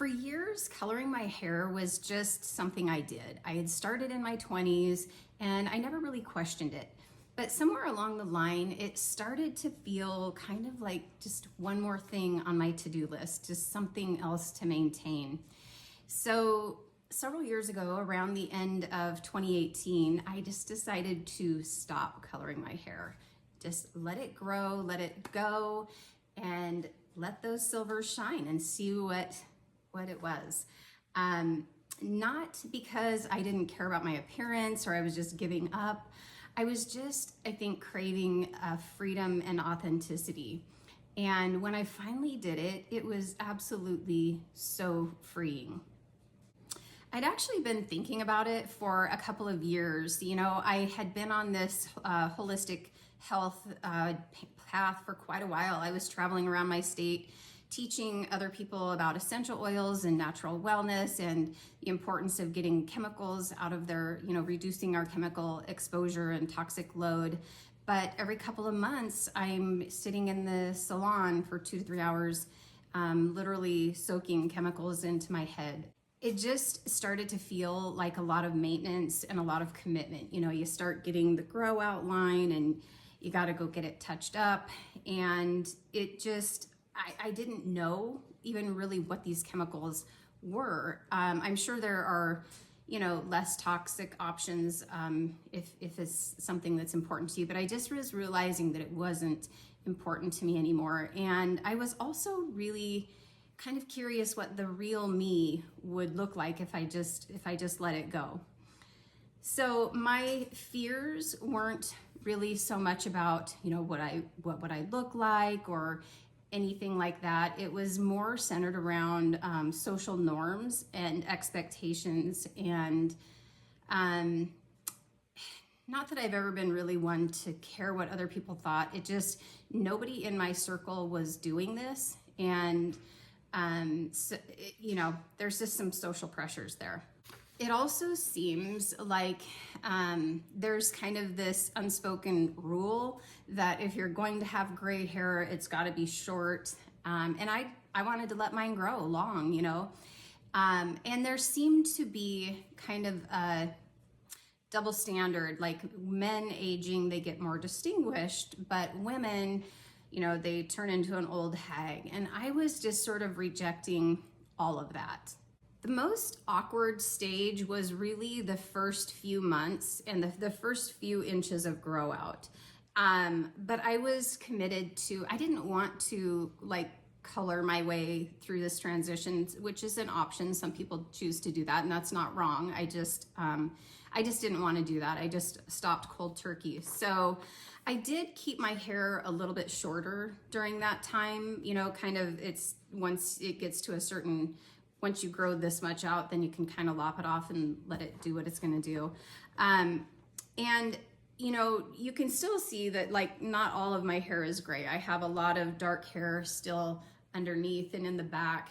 For years, coloring my hair was just something I did. I had started in my 20s and I never really questioned it. But somewhere along the line, it started to feel kind of like just one more thing on my to-do list, just something else to maintain. So several years ago, around the end of 2018, I just decided to stop coloring my hair. Just let it grow, let it go, and let those silvers shine and see what it was. Not because I didn't care about my appearance or I was just giving up. I was just, I think, craving freedom and authenticity. And when I finally did it, it was absolutely so freeing. I'd actually been thinking about it for a couple of years. You know, I had been on this holistic health path for quite a while. I was traveling around my state teaching other people about essential oils and natural wellness and the importance of getting chemicals out of their, reducing our chemical exposure and toxic load. But every couple of months, I'm sitting in the salon for 2 to 3 hours, literally soaking chemicals into my head. It just started to feel like a lot of maintenance and a lot of commitment. You know, you start getting the grow out line and you got to go get it touched up. And it just, I didn't know even really what these chemicals were. I'm sure there are, less toxic options if it's something that's important to you, but I just was realizing that it wasn't important to me anymore. And I was also really kind of curious what the real me would look like if I just let it go. So my fears weren't really so much about, what would I look like or anything like that. It was more centered around social norms and expectations. And not that I've ever been really one to care what other people thought. It just, nobody in my circle was doing this. And, there's just some social pressures there. It also seems like there's kind of this unspoken rule that if you're going to have gray hair, it's got to be short. And I wanted to let mine grow long, and there seemed to be kind of a double standard, like men aging, they get more distinguished, but women, they turn into an old hag. And I was just sort of rejecting all of that. The most awkward stage was really the first few months and the first few inches of grow out. But I was committed to, I didn't want to color my way through this transition, which is an option. Some people choose to do that and that's not wrong. I just didn't want to do that. I just stopped cold turkey. So I did keep my hair a little bit shorter during that time, it's once it gets to a certain, once you grow this much out, then you can kind of lop it off and let it do what it's going to do. And, you can still see that not all of my hair is gray. I have a lot of dark hair still underneath and in the back.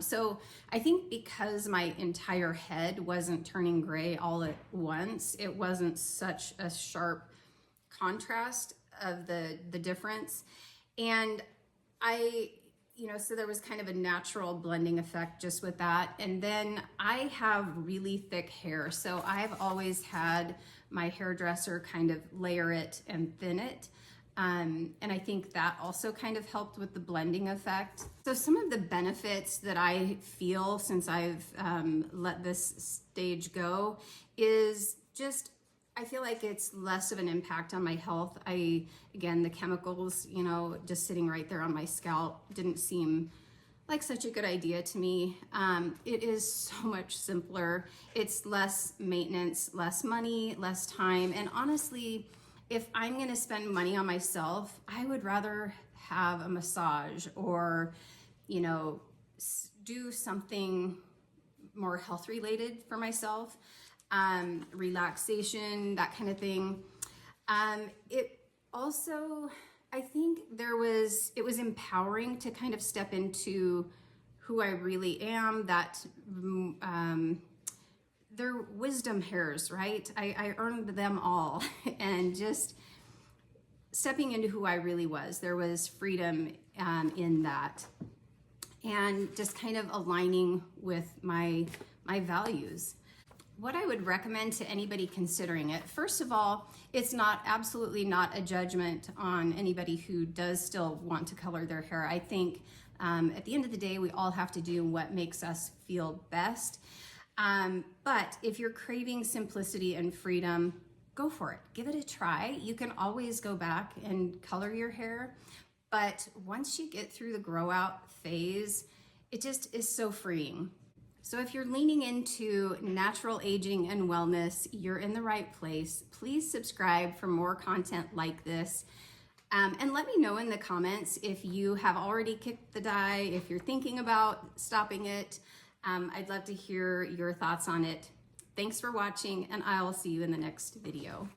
So I think because my entire head wasn't turning gray all at once, it wasn't such a sharp contrast of the difference. And so there was kind of a natural blending effect just with that. And then I have really thick hair. So I've always had my hairdresser kind of layer it and thin it. And I think that also kind of helped with the blending effect. So some of the benefits that I feel since I've let this stage go is just, I feel like it's less of an impact on my health. Again, the chemicals, just sitting right there on my scalp didn't seem like such a good idea to me. It is so much simpler. It's less maintenance, less money, less time. And honestly, if I'm gonna spend money on myself, I would rather have a massage or, do something more health related for myself. Relaxation, that kind of thing. It also, I think it was empowering to kind of step into who I really am, that they're wisdom hairs, right? I earned them all. And just stepping into who I really was, there was freedom in that. and just kind of aligning with my values. What I would recommend to anybody considering it, first of all, it's absolutely not a judgment on anybody who does still want to color their hair. I think at the end of the day, we all have to do what makes us feel best. But if you're craving simplicity and freedom, go for it. Give it a try. You can always go back and color your hair. But once you get through the grow out phase, it just is so freeing. So if you're leaning into natural aging and wellness, you're in the right place. Please subscribe for more content like this. And let me know in the comments if you have already kicked the dye, if you're thinking about stopping it. I'd love to hear your thoughts on it. Thanks for watching, and I'll see you in the next video.